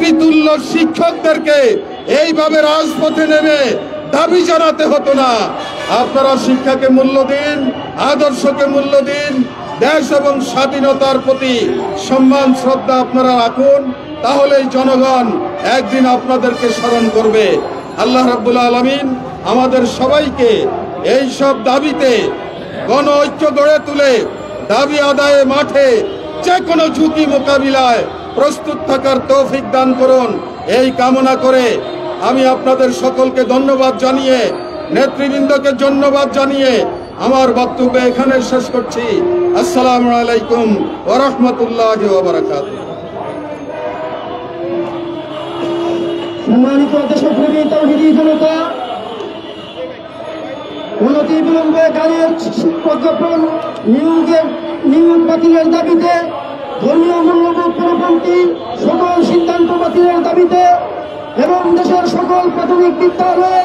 পিতৃতুল্য শিক্ষকদেরকে এইভাবে রাজপথে নেমে দাবি জানাতে হতো না। আপনারা শিক্ষাকে মূল্য দিন, আদর্শকে মূল্য দিন, দেশ এবং স্বাধীনতার প্রতি সম্মান শ্রদ্ধা আপনারা রাখুন, তাহলেই জনগণ একদিন আপনাদেরকে স্মরণ করবে। আল্লাহ রাব্বুল আলামিন আমাদের সবাইকে এই সব দাবিতে গণ ঐক্য গড়ে তুলে দাবি আদায়ে মাঠে যে কোনো ঝুঁকি মোকাবিলায় প্রস্তুত থাকার তৌফিক দান করুন, এই কামনা করে আমি আপনাদের সকলকে ধন্যবাদ জানিয়ে, নেতৃবৃন্দকে ধন্যবাদ জানিয়ে আমার বক্তব্য এখানে শেষ করছি। আসসালামু আলাইকুম ওয়া রাহমাতুল্লাহি ওয়া বারাকাতুহু। সম্মানিত দেশপ্রেমী তাওহীদি জনতা, অনতিবিলম্বে শিক্ষক নিয়োগ বাতিলের দাবিতে, ধর্মীয় মূল্যবোধ পরিপন্থী সকল সিদ্ধান্ত বাতিলের দাবিতে এবং দেশের সকল প্রাথমিক বিদ্যালয়ে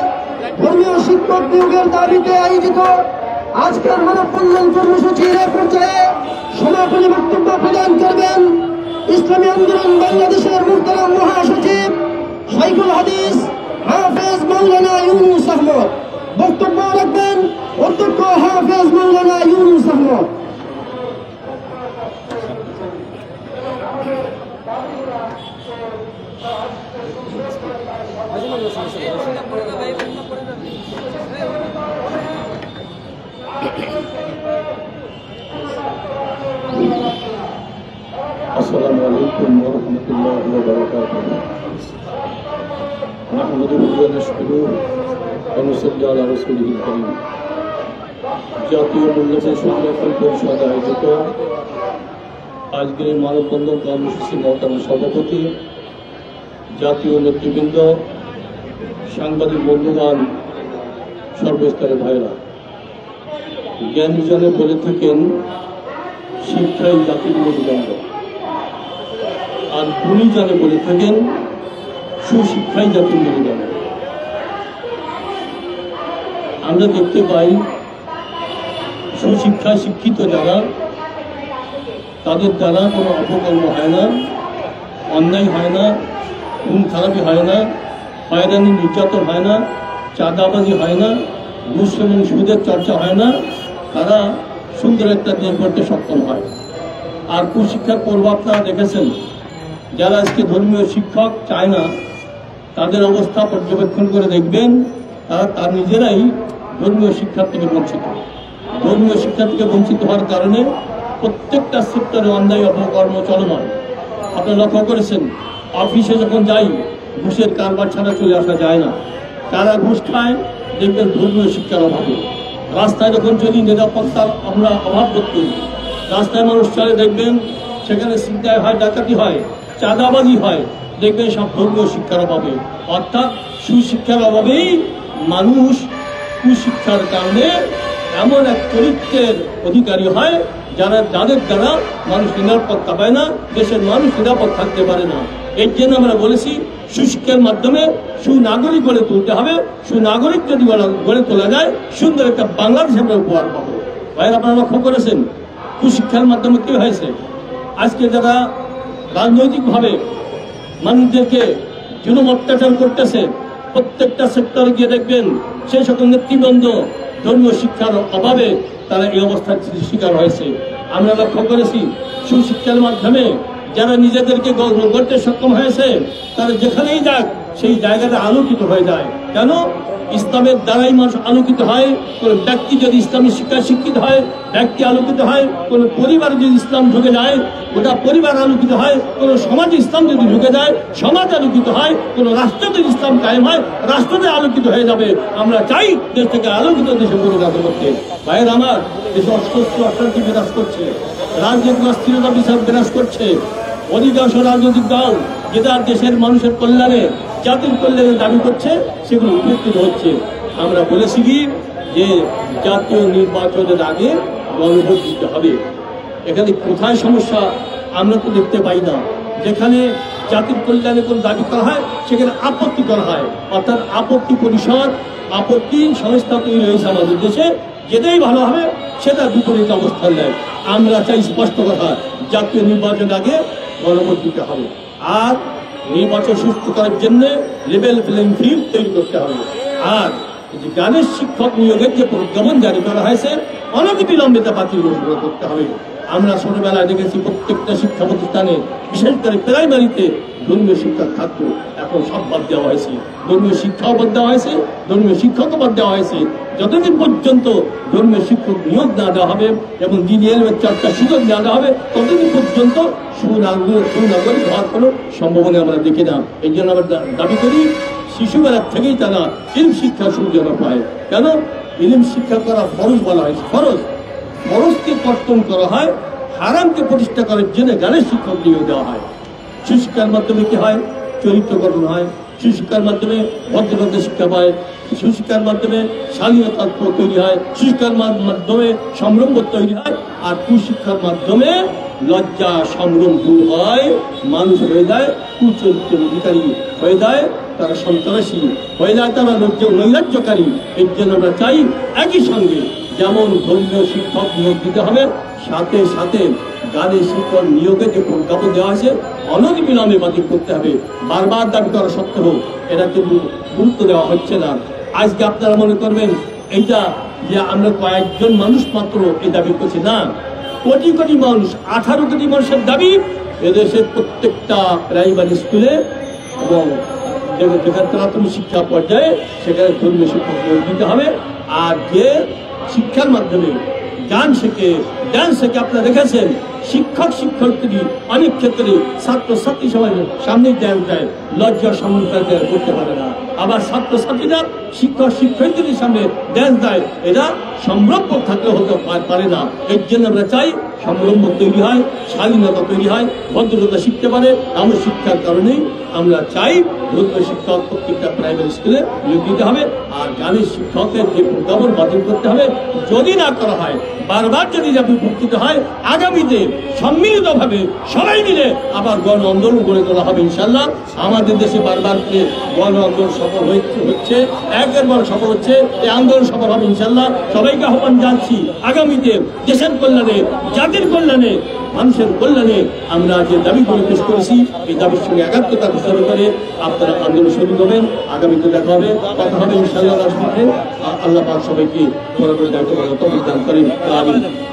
ধর্মীয় শিক্ষক নিয়োগের দাবিতে আয়োজিত আজকের মানববন্ধন কর্মসূচির পর্যায়ে সমাপনী বক্তব্য প্রদান করবেন ইসলামী আন্দোলন বাংলাদেশের মুহতারাম মহাসচিব শাইখুল হাদিস হাফেজ মাওলানা ইউনুস আহমদ। বক্তব্য রাখবেন অধ্যক্ষ হাফেজ মাওলানা ইউনুস আহমদ। আসসালামু আলাইকুম ওয়া রাহমাতুল্লাহি ওয়া বারাকাতুহু। নাহমাদুহু ওয়া নাশকুরুহু ওয়া নুসাল্লি আলা রাসূলিহিল কারীম। জাতীয় মূল্যবোধ সংরক্ষণ পরিষদ আয়োজিত আজকের মানববন্ধন কর্মসূচি মহতারাম সভাপতি, জাতীয় নেতৃবৃন্দ, সাংবাদিক বন্ধুগণ, সর্বস্তরের ভাইরা, জ্ঞানীজনে বলে থাকেন শিক্ষাই জাতির মেরুদণ্ড, আর গুণীজনে বলে থাকেন সুশিক্ষাই জাতির মেরুদণ্ড। আমরা দেখতে পাই সুশিক্ষায় শিক্ষিত যারা, তাদের দ্বারা কোনো অপকর্ম হয় না, অন্যায় হয় না, খুন খারাপি হয় না, হয়রানি নির্যাতন হয় না, চাঁদাবাজি হয় না, ঘুষ এবং সুদের চর্চা হয় না, তারা সুন্দর একটা দেশ গড়তে সক্ষম হয়। আর কুশিক্ষার প্রভাব আপনারা দেখেছেন, যারা আজকে ধর্মীয় শিক্ষক চায় না, তাদের অবস্থা পর্যবেক্ষণ করে দেখবেন তারা নিজেরাই ধর্মীয় শিক্ষা থেকে বঞ্চিত। ধর্মীয় শিক্ষা থেকে বঞ্চিত হওয়ার কারণে প্রত্যেকটা সেক্টরে অন্যায় অপকর্ম চলমান। আপনি লক্ষ্য করেছেন, অফিসে যখন যাই ঘুষের কারবার ছাড়া চলে আসা যায় না। কারা ঘুষ খায় দেখবেন ধর্মীয় শিক্ষার অভাবে। রাস্তায় যখন চলি নিরাপত্তার আমরা অভাব বোধ করি। রাস্তায় মানুষ চলে দেখবেন সেখানে ছিনতাই হয়, ডাকাতি হয়, চাঁদাবাজি হয়, দেখবেন সব ধর্মীয় শিক্ষার অভাবে। অর্থাৎ সুশিক্ষার অভাবেই মানুষ কুশিক্ষার কারণে এমন এক চরিত্রের অধিকারী হয় যাদের দ্বারা মানুষ নিরাপত্তা পায় না, দেশের মানুষ নিরাপদ থাকতে পারে না। এর জন্য আমরা বলেছি সুশিক্ষার মাধ্যমে সুনাগরিক গড়ে তুলতে হবে। সুনাগরিক যদি গড়ে তোলা যায়, সুন্দর একটা বাংলাদেশ আমরা উপহার পাবো। ভাই, আপনারা লক্ষ্য করেছেন কুশিক্ষার মাধ্যমে কি হয়েছে? আজকে যারা রাজনৈতিকভাবে মানুষদেরকে জুলুম অত্যাচার করতেছে, প্রত্যেকটা সেক্টরে গিয়ে দেখবেন সেই সকল নেতৃবৃন্দ ধর্মীয় শিক্ষার অভাবে তারা এই অবস্থার শিকার হয়েছে। আমরা লক্ষ্য করেছি সুশিক্ষার মাধ্যমে যারা নিজেদেরকে গড়তে সক্ষম হয়েছে, তারা যেখানেই যাক সেই জায়গাটা আলোকিত হয়ে যায়। কেন? ইসলামের দ্বারাই মানুষ আলোকিত হয়। কোন ব্যক্তি যদি ইসলামী শিক্ষায় শিক্ষিত হয়, ব্যক্তি আলোকিত হয়। কোন পরিবারে যদি ইসলাম ঢুকে যায়, গোটা পরিবার আলোকিত হয়। কোন সমাজে ইসলাম যদি ঢুকে যায়, সমাজ আলোকিত হয়। কোন রাষ্ট্র যদি ইসলাম কায়েম হয়, রাষ্ট্রতে আলোকিত হয়ে যাবে। আমরা চাই দেশ থেকে আলোকিত দেশে পরিণত করতে। ভাইয়ের আমার, দেশে অশান্তি বিরাজ করছে, রাজনৈতিক অস্থিরতা বিরাজ করছে। অধিকাংশ রাজনৈতিক দল যেটা দেশের মানুষের কল্যাণে, জাতির কল্যাণে দাবি করছে, সেগুলো উপেক্ষিত হচ্ছে। আমরা বলেছি কি যে জাতীয় নির্বাচনের আগে গণভোট দিতে হবে। এখানে কোথায় সমস্যা আমরা তো দেখতে পাই না। যেখানে জাতির কল্যাণে কোনো দাবি করা হয়, সেখানে আপত্তি করা হয়। অর্থাৎ আপত্তি পরিষদ, আপত্তি সংস্থা তৈরি হয়েছে আমাদের দেশে। যেটাই ভালো হবে সেটা বিপরীত অবস্থান নেয়। আমরা চাই স্পষ্ট কথা, জাতীয় নির্বাচনের আগে গণভোট দিতে হবে। আর নির্বাচন সুস্থ করার জন্য লেভেল প্লেইং ফিল্ড তৈরি করতে হবে। আর যে গানের শিক্ষক নিয়োগের যে প্রজ্ঞাপন জারি করা হয়েছে অনতিবিলম্বে তা বাতিল ঘোষণা করতে হবে। আমরা ছোটবেলায় দেখেছি প্রত্যেকটা শিক্ষা প্রতিষ্ঠানে বিশেষ করে প্রাইমারিতে ধর্মীয় শিক্ষা থাকতো, এখন সব বাদ দেওয়া হয়েছে। ধর্মীয় শিক্ষাও বাদ দেওয়া হয়েছে, ধর্মীয় শিক্ষকও বাদ দেওয়া হয়েছে। যতদিন পর্যন্ত ধর্মীয় শিক্ষক নিয়োগ না দেওয়া হবে এবং দিনী ইলমের চর্চার সুযোগ না দেওয়া হবে ততদিন পর্যন্ত সুনাগরিক হওয়ার কোনো সম্ভাবনা আমরা দেখি না। এই জন্য আমরা দাবি করি শিশুবেলার থেকেই তারা ইলম শিক্ষা সুযোগ পায়। কেন? ইলম শিক্ষা করা ফরজ বলা হয়েছে। ফরজকে কর্তন করা হয়, হারামকে প্রতিষ্ঠা করার জন্য গানের শিক্ষক নিয়োগ দেওয়া হয়। শিক্ষার মাধ্যমে কি হয়? চরিত্র গঠন হয়। শিক্ষার মাধ্যমে ভদ্রতা শিক্ষা পায়। শিক্ষার মাধ্যমে শালীনতা তৈরি হয়। শিক্ষার মাধ্যমে সম্ভ্রম তৈরি হয়। আর কুশিক্ষার মাধ্যমে লজ্জা সম্ভ্রম দূর হয়, মানুষ হয়ে যায় কুচরিত্রের অধিকারী হয়ে যায়, তারা সন্ত্রাসী হয়ে যায়, তারা নৈরাজ্যকারী। এর জন্য আমরা চাই একই সঙ্গে যেমন ধর্মীয় শিক্ষক নিয়োগ দিতে হবে, সাথে সাথে গানের শিক্ষক নিয়োগে যে প্রজ্ঞাপন দেওয়া আছে অনতিবিলম্বে বাতিল করতে হবে। বারবার দাবি করা সত্ত্বেও এটা কিন্তু গুরুত্ব দেওয়া হচ্ছে না। আজকে আপনারা মনে করবেন এইটা যে আমরা কয়েকজন মানুষ মাত্র এই দাবি করছি, না, কোটি কোটি মানুষ, 18 কোটি মানুষের দাবি এদেশের প্রত্যেকটা প্রাইমারি স্কুলে এবং যেখানে প্রাথমিক শিক্ষা পর্যায়ে সেখানে ধর্মীয় শিক্ষক নিয়োগ দিতে হবে। আর যে শিক্ষার মাধ্যমে গান শেখে, ডান্স শেখে, আপনারা দেখেছেন শিক্ষার্থী অনেক ক্ষেত্রে ছাত্রছাত্রী সবাই সামনে যায় লজ্জা সম্মান করতে পারে না। আবার ছাত্রছাত্রীরা শিক্ষার্থীদের সামনে ড্যান্স দেয়, এরা সম্ভ্রম থাকলে হতে পারে না। এর জন্য আমরা চাই সম্ভ্রম তৈরি হয়, শালীনতা তৈরি হয়, ভদ্রতা শিখতে পারে। আমার শিক্ষার কারণেই আমরা চাই ধর্মীয় শিক্ষক প্রত্যেকটা প্রাইমারি স্কুলে নিয়োগ দিতে হবে। আর গানের শিক্ষকের যে প্রজ্ঞাপন বাতিল করতে হবে। যদি না করা হয়, বারবার যদি বিভক্তিত হয়, আগামীতে সম্মিলিতভাবে সবাই মিলে আবার গণ আন্দোলন গড়ে তোলা হবে ইনশাল্লাহ। আমাদের দেশে বারবার গণ আন্দোলন সফল হচ্ছে, একের পর সফল হচ্ছে, এই আন্দোলন সফল হবে ইনশাল্লাহ। সবাইকে আহ্বান জানাচ্ছি আগামীতে দেশের কল্যাণে, জাতির কল্যাণে, মানুষের কল্যাণে আমরা যে দাবিগুলো পেশ করেছি এই দাবির সঙ্গে একাত্মতা ঘোষণা করে আপনারা আন্দোলন শুরু করবেন। আগামীতে দেখা হবে, কথা হবে ইনশাআল্লাহ। আল্লাহ পাক সবাইকে বড় করে দায়িত্ব দান করেন। আমিন।